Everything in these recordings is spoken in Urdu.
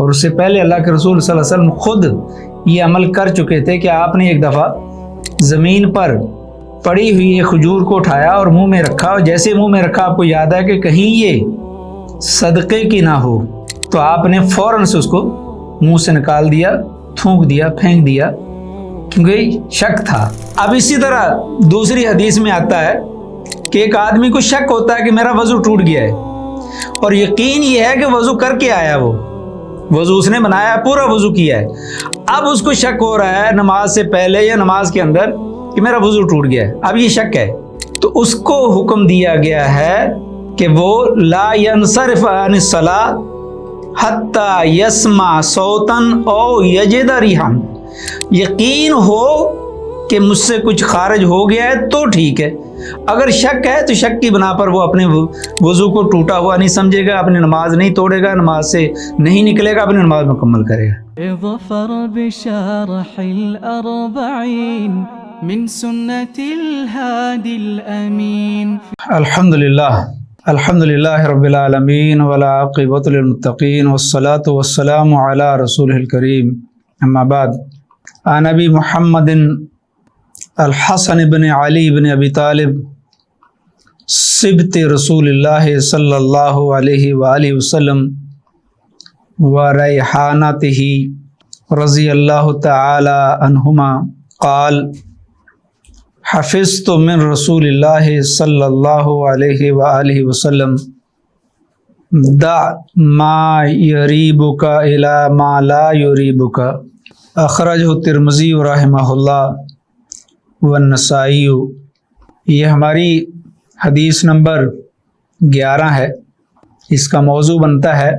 اور اس سے پہلے اللہ کے رسول صلی اللہ علیہ وسلم خود یہ عمل کر چکے تھے کہ آپ نے ایک دفعہ زمین پر پڑی ہوئی ایک کھجور کو اٹھایا اور منہ میں رکھا، اور جیسے منہ میں رکھا آپ کو یاد ہے کہ کہیں یہ صدقے کی نہ ہو، تو آپ نے فوراً سے اس کو منہ سے نکال دیا، تھونک دیا، پھینک دیا، کیونکہ شک تھا۔ اب اسی طرح دوسری حدیث میں آتا ہے کہ ایک آدمی کو شک ہوتا ہے کہ میرا وضو ٹوٹ گیا ہے، اور یقین یہ ہے کہ وضو کر کے آیا، وہ وضو اس نے بنایا، پورا وضو کیا ہے، اب اس کو شک ہو رہا ہے نماز سے پہلے یا نماز کے اندر کہ میرا وضو ٹوٹ گیا ہے، اب یہ شک ہے، تو اس کو حکم دیا گیا ہے کہ وہ لا ينصرف عن الصلاة حتی یسمع صوتا او یجد ریحا، یقین ہو کہ مجھ سے کچھ خارج ہو گیا ہے تو ٹھیک ہے، اگر شک ہے تو شک کی بنا پر وہ اپنے وضو کو ٹوٹا ہوا نہیں سمجھے گا، اپنی نماز نہیں توڑے گا، نماز سے نہیں نکلے گا، اپنی نماز مکمل کرے گا۔ ظفر بشرح الأربعين من سنة الهادي الأمين۔ الحمد للہ رب العالمین والعاقبۃ للمتقین والصلاة والسلام علی رسولہ الکریم، اما بعد، عن ابی محمد الحسن بن علی بن ابی طالب سبط رسول اللہ صلی اللہ علیہ وآلہ وسلم وریحانتہ رضی اللہ تعالی عنہما قال حفظت من رسول اللہ صلی اللہ علیہ وآلہ وسلم دع ما یریبک الی ما لا یریبک، اخرجہ الترمذی رحمہ اللہ والنسائی۔ یہ ہماری حدیث نمبر 11 ہے، اس کا موضوع بنتا ہے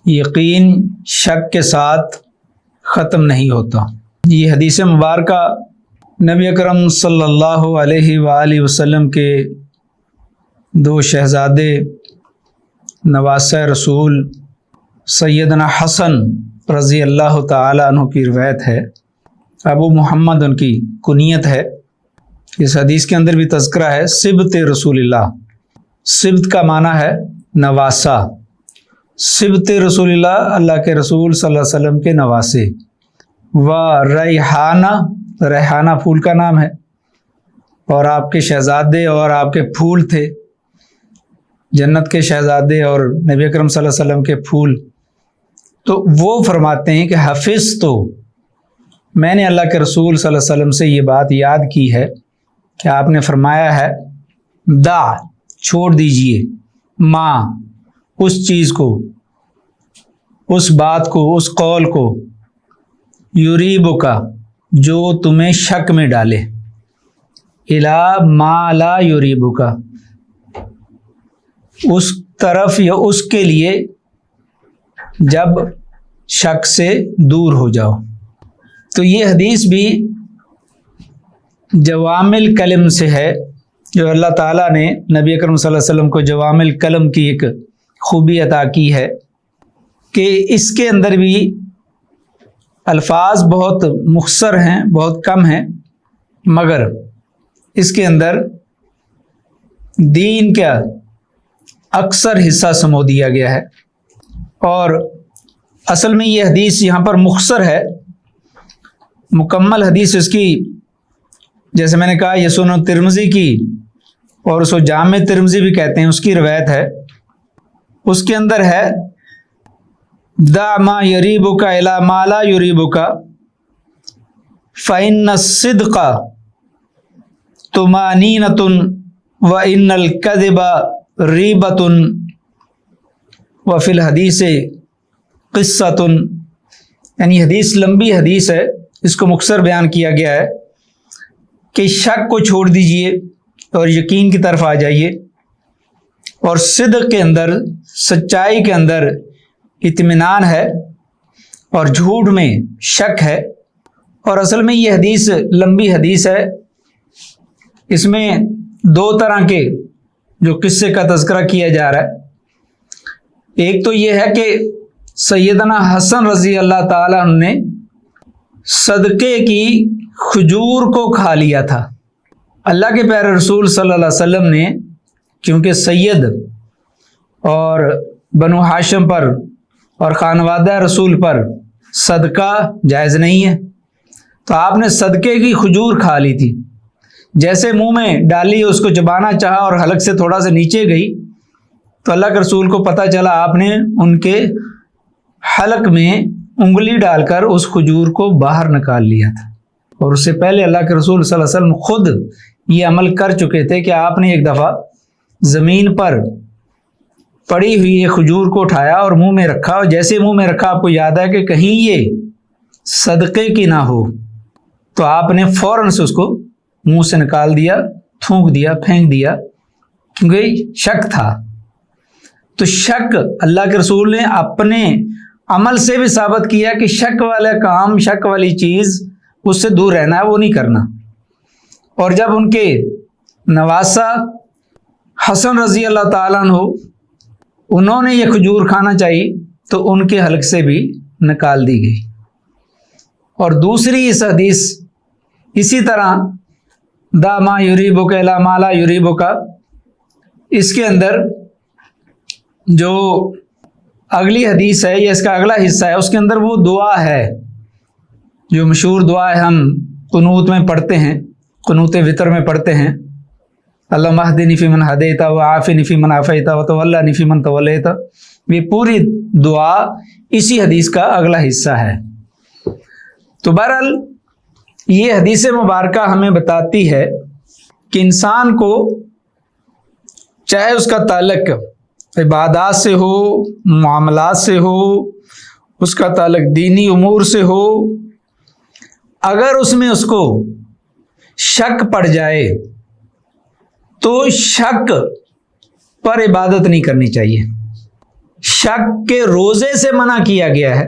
یقین شک کے ساتھ ختم نہیں ہوتا۔ یہ حدیث مبارکہ نبی اکرم صلی اللہ علیہ وآلہ وسلم کے دو شہزادے نواسۂ رسول سیدنا حسن رضی اللہ تعالی عنہ کی روایت ہے۔ ابو محمد ان کی کنیت ہے۔ اس حدیث کے اندر بھی تذکرہ ہے سبط رسول اللہ، سبط کا معنی ہے نواسا، سبط رسول اللہ، اللہ کے رسول صلی اللہ علیہ وسلم کے نواسے، و ریحانہ، ریحانہ پھول کا نام ہے، اور آپ کے شہزادے اور آپ کے پھول تھے، جنت کے شہزادے اور نبی اکرم صلی اللہ علیہ وسلم کے پھول۔ تو وہ فرماتے ہیں کہ حفظ تو میں نے اللہ کے رسول صلی اللہ علیہ وسلم سے یہ بات یاد کی ہے کہ آپ نے فرمایا ہے دا، چھوڑ دیجئے، ما، اس چیز کو، اس بات کو، اس قول کو، یریبو کا، جو تمہیں شک میں ڈالے، الی ما لا یریبو کا، اس طرف یا اس کے لیے جب شک سے دور ہو جاؤ۔ تو یہ حدیث بھی جوامع کلم سے ہے، جو اللہ تعالیٰ نے نبی اکرم صلی اللہ علیہ وسلم کو جوامع کلم کی ایک خوبی عطا کی ہے کہ اس کے اندر بھی الفاظ بہت مختصر ہیں، بہت کم ہیں، مگر اس کے اندر دین کا اکثر حصہ سمو دیا گیا ہے۔ اور اصل میں یہ حدیث یہاں پر مختصر ہے، مکمل حدیث اس کی، جیسے میں نے کہا یہ سنن ترمذی کی، اور اس کو جامع ترمذی بھی کہتے ہیں، اس کی روایت ہے، اس کے اندر ہے دع ما یریبک الی ما لا یریبک فإن الصدق طمأنینۃ وإن الکذب ریبۃ وفی الحدیث قصۃ، یعنی حدیث لمبی حدیث ہے، اس کو مختصر بیان کیا گیا ہے کہ شک کو چھوڑ دیجئے اور یقین کی طرف آ جائیے، اور صدق کے اندر، سچائی کے اندر اطمینان ہے، اور جھوٹ میں شک ہے۔ اور اصل میں یہ حدیث لمبی حدیث ہے، اس میں دو طرح کے جو قصے کا تذکرہ کیا جا رہا ہے۔ ایک تو یہ ہے کہ سیدنا حسن رضی اللہ تعالیٰ عنہ نے صدقے کی کھجور کو کھا لیا تھا۔ اللہ کے پیارے رسول صلی اللہ علیہ وسلم نے چونکہ سید اور بنو ہاشم پر اور خانوادہ رسول پر صدقہ جائز نہیں ہے، تو آپ نے صدقے کی کھجور کھا لی تھی، جیسے منہ میں ڈالی اس کو چبانا چاہا اور حلق سے تھوڑا سا نیچے گئی تو اللہ کے رسول کو پتہ چلا آپ نے ان کے حلق میں انگلی ڈال کر اس کھجور کو باہر نکال لیا تھا، اور اس سے پہلے اللہ کے رسول صلی اللہ علیہ وسلم خود یہ عمل کر چکے تھے کہ آپ نے ایک دفعہ زمین پر پڑی ہوئی ایک کھجور کو اٹھایا اور منہ میں رکھا، اور جیسے منہ میں رکھا آپ کو یاد ہے کہ کہیں یہ صدقے کی نہ ہو، تو آپ نے فوراً سے اس کو منہ سے نکال دیا، تھونک دیا، پھینک دیا، کیونکہ شک تھا۔ تو شک اللہ کے رسول نے اپنے عمل سے بھی ثابت کیا کہ شک والا کام، شک والی چیز اس سے دور رہنا ہے، وہ نہیں کرنا۔ اور جب ان کے نواسا حسن رضی اللہ تعالیٰ عنہ انہوں نے یہ کھجور کھانا چاہی تو ان کے حلق سے بھی نکال دی گئی۔ اور دوسری اس حدیث اسی طرح دا ما یریبک الی ما لا یریبک، اس کے اندر جو اگلی حدیث ہے یا اس کا اگلا حصہ ہے، اس کے اندر وہ دعا ہے جو مشہور دعا ہے، ہم قنوت میں پڑھتے ہیں، قنوت وتر میں پڑھتے ہیں، اللہم اہدنی فیمن ہدیت وعافنی فیمن عافیت وتولنی فیمن تولیت۔ یہ پوری دعا اسی حدیث کا اگلا حصہ ہے۔ تو بہرحال یہ حدیث مبارکہ ہمیں بتاتی ہے کہ انسان کو چاہے اس کا تعلق عبادات سے ہو، معاملات سے ہو، اس کا تعلق دینی امور سے ہو، اگر اس میں اس کو شک پڑ جائے تو شک پر عبادت نہیں کرنی چاہیے۔ شک کے روزے سے منع کیا گیا ہے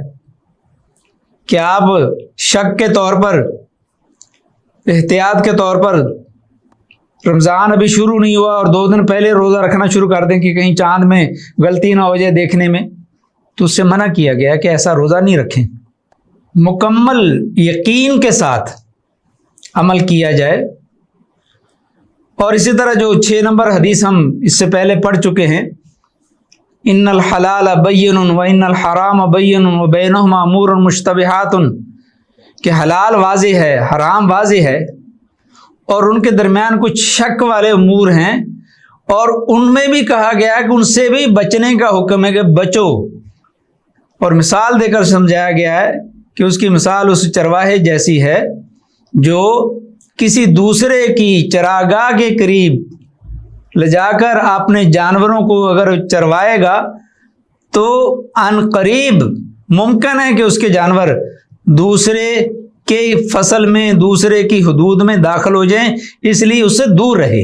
کہ آپ شک کے طور پر، احتیاط کے طور پر، رمضان ابھی شروع نہیں ہوا اور 2 دن پہلے روزہ رکھنا شروع کر دیں کہ کہیں چاند میں غلطی نہ ہو جائے دیکھنے میں، تو اس سے منع کیا گیا کہ ایسا روزہ نہیں رکھیں۔ مکمل یقین کے ساتھ عمل کیا جائے۔ اور اسی طرح جو 6 نمبر حدیث ہم اس سے پہلے پڑھ چکے ہیں، ان الحلال بین و ان الحرام بین و بینہما امور مشتبہات، کہ حلال واضح ہے، حرام واضح ہے، اور ان کے درمیان کچھ شک والے امور ہیں، اور ان میں بھی کہا گیا کہ ان سے بھی بچنے کا حکم ہے کہ بچو۔ اور مثال دے کر سمجھایا گیا ہے کہ اس کی مثال اس چرواہے جیسی ہے جو کسی دوسرے کی چراگاہ کے قریب لے جا کر اپنے جانوروں کو اگر چروائے گا تو عن قریب ممکن ہے کہ اس کے جانور دوسرے کے فصل میں، دوسرے کی حدود میں داخل ہو جائیں، اس لیے اس سے دور رہے۔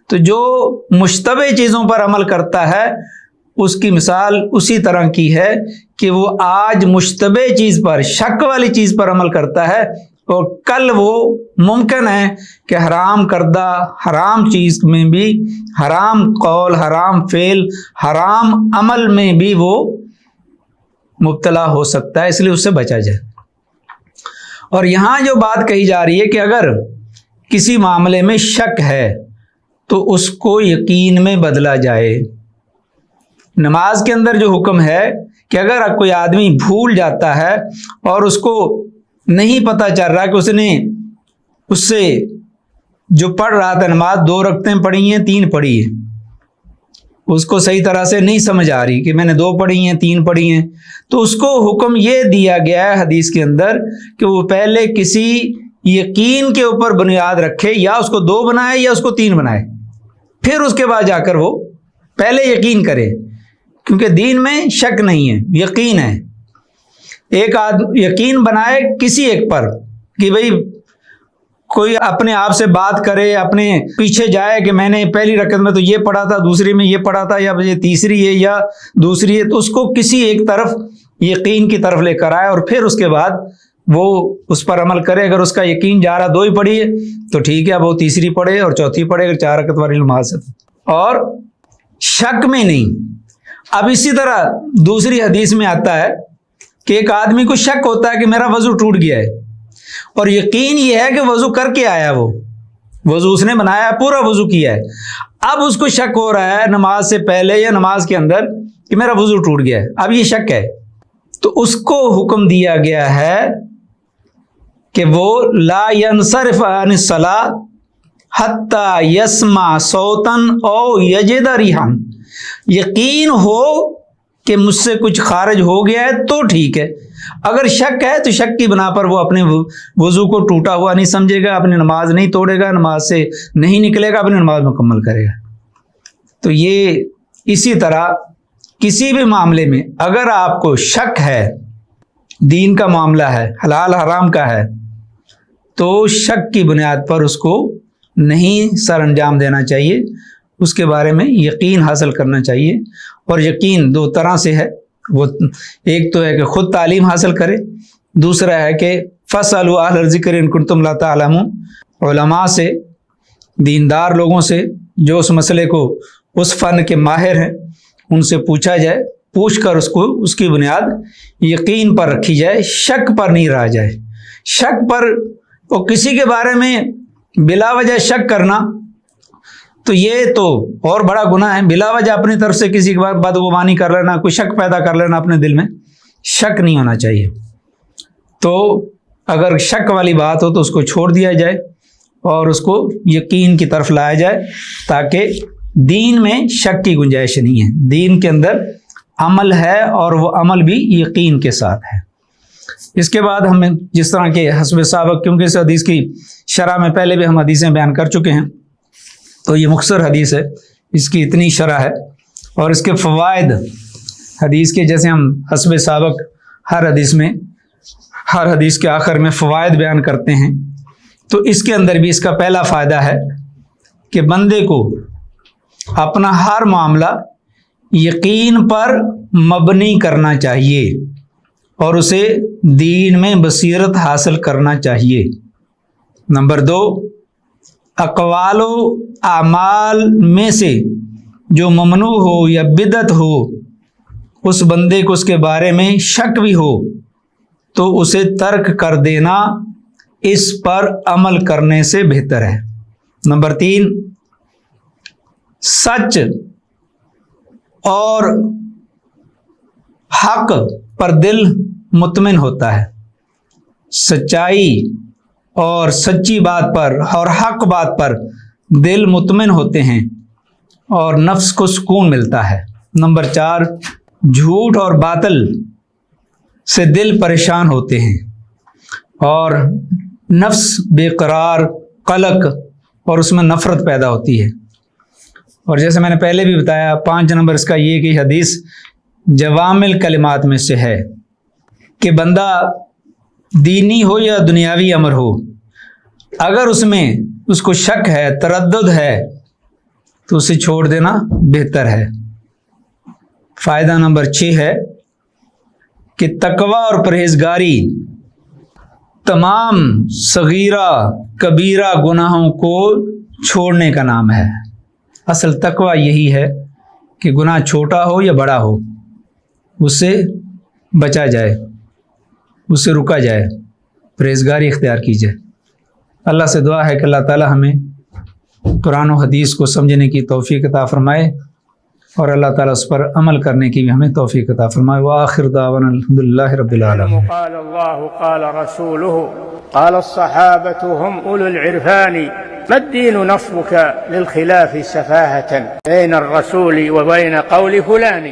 تو جو مشتبہ چیزوں پر عمل کرتا ہے اس کی مثال اسی طرح کی ہے کہ وہ آج مشتبہ چیز پر، شک والی چیز پر عمل کرتا ہے، اور کل وہ ممکن ہے کہ حرام کردہ حرام چیز میں بھی، حرام قول، حرام فعل، حرام عمل میں بھی وہ مبتلا ہو سکتا ہے، اس لیے اس سے بچا جائے۔ اور یہاں جو بات کہی جا رہی ہے کہ اگر کسی معاملے میں شک ہے تو اس کو یقین میں بدلا جائے۔ نماز کے اندر جو حکم ہے کہ اگر کوئی آدمی بھول جاتا ہے اور اس کو نہیں پتہ چل رہا کہ اس نے اس سے جو پڑھ رہا تھا نماز 2 رکعتیں پڑھی ہیں 3 پڑھی ہیں، اس کو صحیح طرح سے نہیں سمجھ آ رہی کہ میں نے 2 پڑھی ہیں 3 پڑھی ہیں، تو اس کو حکم یہ دیا گیا ہے حدیث کے اندر کہ وہ پہلے کسی یقین کے اوپر بنیاد رکھے، یا اس کو 2 بنائے یا اس کو 3 بنائے، پھر اس کے بعد جا کر وہ پہلے یقین کرے، کیونکہ دین میں شک نہیں ہے، یقین ہے۔ ایک آدمی یقین بنائے کسی ایک پر کہ بھئی کوئی اپنے آپ سے بات کرے، اپنے پیچھے جائے کہ میں نے پہلی رکعت میں تو یہ پڑھا تھا، دوسری میں یہ پڑھا تھا، یا یہ تیسری ہے یا دوسری ہے، تو اس کو کسی ایک طرف یقین کی طرف لے کر آئے اور پھر اس کے بعد وہ اس پر عمل کرے۔ اگر اس کا یقین جا رہا 2 ہی پڑھی ہے تو ٹھیک ہے، اب وہ تیسری پڑھے اور چوتھی پڑھے، اگر 4 رکعت والی نماز ہے، اور شک میں نہیں۔ اب اسی طرح دوسری حدیث میں آتا ہے کہ ایک آدمی کو شک ہوتا ہے کہ میرا وضو ٹوٹ گیا ہے، اور یقین یہ ہے کہ وضو کر کے آیا، وہ وضو اس نے بنایا، پورا وضو کیا ہے، اب اس کو شک ہو رہا ہے نماز سے پہلے یا نماز کے اندر کہ میرا وضو ٹوٹ گیا ہے، اب یہ شک ہے۔ تو اس کو حکم دیا گیا ہے کہ وہ لا ینصرف عن الصلاۃ حتی یسمع صوتا او یجد ریحا، یقین ہو کہ مجھ سے کچھ خارج ہو گیا ہے تو ٹھیک ہے، اگر شک ہے تو شک کی بنا پر وہ اپنے وضو کو ٹوٹا ہوا نہیں سمجھے گا، اپنی نماز نہیں توڑے گا، نماز سے نہیں نکلے گا، اپنی نماز مکمل کرے گا۔ تو یہ اسی طرح کسی بھی معاملے میں اگر آپ کو شک ہے، دین کا معاملہ ہے، حلال حرام کا ہے، تو شک کی بنیاد پر اس کو نہیں سر انجام دینا چاہیے، اس کے بارے میں یقین حاصل کرنا چاہیے۔ اور یقین دو طرح سے ہے، وہ ایک تو ہے کہ خود تعلیم حاصل کرے، دوسرا ہے کہ فَاسْأَلُوا أَهْلَ الذِّكْرِ إِن كُنتُمْ لَا تَعْلَمُونَ، علماء سے، دیندار لوگوں سے جو اس مسئلے کو اس فن کے ماہر ہیں ان سے پوچھا جائے، پوچھ کر اس کو اس کی بنیاد یقین پر رکھی جائے، شک پر نہیں رہا جائے۔ شک پر اور کسی کے بارے میں بلا وجہ شک کرنا تو یہ تو اور بڑا گناہ ہے۔ بلا وجہ اپنی طرف سے کسی کے بعد بدگمانی کر لینا، کوئی شک پیدا کر لینا اپنے دل میں، شک نہیں ہونا چاہیے۔ تو اگر شک والی بات ہو تو اس کو چھوڑ دیا جائے اور اس کو یقین کی طرف لایا جائے، تاکہ دین میں شک کی گنجائش نہیں ہے، دین کے اندر عمل ہے اور وہ عمل بھی یقین کے ساتھ ہے۔ اس کے بعد ہمیں جس طرح کے حسب سابق، کیونکہ اس حدیث کی شرح میں پہلے بھی ہم حدیثیں بیان کر چکے ہیں، تو یہ مختصر حدیث ہے، اس کی اتنی شرح ہے، اور اس کے فوائد حدیث کے جیسے ہم حسب سابق ہر حدیث کے آخر میں فوائد بیان کرتے ہیں، تو اس کے اندر بھی اس کا پہلا فائدہ ہے کہ بندے کو اپنا ہر معاملہ یقین پر مبنی کرنا چاہیے اور اسے دین میں بصیرت حاصل کرنا چاہیے۔ نمبر 2، اقوال و اعمال میں سے جو ممنوع ہو یا بدعت ہو، اس بندے کو اس کے بارے میں شک بھی ہو تو اسے ترک کر دینا اس پر عمل کرنے سے بہتر ہے۔ نمبر 3، سچ اور حق پر دل مطمئن ہوتا ہے، سچائی اور سچی بات پر اور حق بات پر دل مطمئن ہوتے ہیں اور نفس کو سکون ملتا ہے۔ نمبر 4، جھوٹ اور باطل سے دل پریشان ہوتے ہیں اور نفس بے قرار، قلق اور اس میں نفرت پیدا ہوتی ہے۔ اور جیسے میں نے پہلے بھی بتایا، 5 نمبر اس کا یہ کہ حدیث جوامع کلمات میں سے ہے کہ بندہ دینی ہو یا دنیاوی امر ہو، اگر اس میں اس کو شک ہے، تردد ہے، تو اسے چھوڑ دینا بہتر ہے۔ فائدہ نمبر 6 ہے کہ تقویٰ اور پرہیزگاری تمام صغیرہ کبیرہ گناہوں کو چھوڑنے کا نام ہے۔ اصل تقویٰ یہی ہے کہ گناہ چھوٹا ہو یا بڑا ہو، اس سے بچا جائے، اس سے رکا جائے، پرہیزگاری اختیار کی جائے۔ اللہ سے دعا ہے کہ اللہ تعالی ہمیں قرآن و حدیث کو سمجھنے کی توفیق عطا فرمائے اور اللہ تعالیٰ اس پر عمل کرنے کی بھی ہمیں توفیق عطا فرمائے۔ وآخر دعوانا الحمدللہ رب العالمین۔ قال اللہ قال رسوله قال الصحابة هم أولو العرفان ما الدين نصبك للخلاف سفاهة بين الرسول وبين قول فلان